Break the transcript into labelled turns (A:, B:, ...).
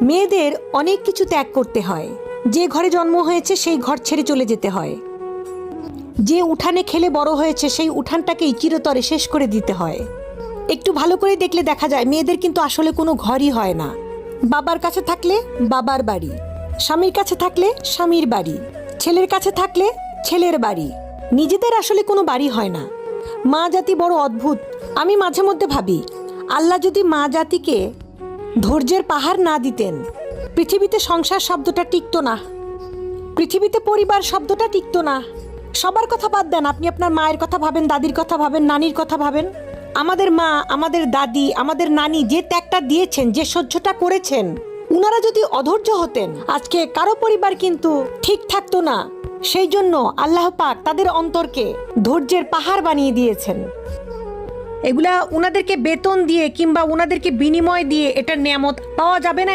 A: মেয়েদের অনেক কিছু ত্যাগ করতে হয়। যে ঘরে জন্ম হয়েছে সেই ঘর ছেড়ে চলে যেতে হয়। যে উঠানে খেলে বড় হয়েছে সেই উঠানটাকেই চিরতরে শেষ করে দিতে হয়। একটু ভালো করে দেখলে দেখা যায় মেয়েদের কিন্তু আসলে কোনো ঘরই হয় না। বাবার কাছে থাকলে বাবার বাড়ি, স্বামীর কাছে থাকলে স্বামীর বাড়ি, ছেলের কাছে থাকলে ছেলের বাড়ি, নিজেদের আসলে কোনো বাড়ি হয় না। মা জাতি বড় অদ্ভুত। আমি মাঝে মধ্যে ভাবি, আল্লাহ যদি মা জাতিকে ধৈর্যের পাহাড় না দিতেন, পৃথিবীতে সংসার শব্দটা টিকতো না, পৃথিবীতে পরিবার শব্দটা টিকতো না। সবার কথা বাদ দেন, আপনি আপনার মায়ের কথা ভাবেন, দাদির কথা ভাবেন, নানির কথা ভাবেন। আমাদের মা, আমাদের দাদি, আমাদের নানি যে ত্যাগটা দিয়েছেন, যে সহ্যটা করেছেন, উনারা যদি অধৈর্য হতেন আজকে কারো পরিবার কিন্তু ঠিক থাকতো না। সেই জন্য আল্লাহ পাক তাদের অন্তরকে ধৈর্যের পাহাড় বানিয়ে দিয়েছেন। এগুলা উনাদেরকে বেতন দিয়ে কিংবা উনাদেরকে বিনিময় দিয়ে এটা নেয়ামত পাওয়া যাবে না।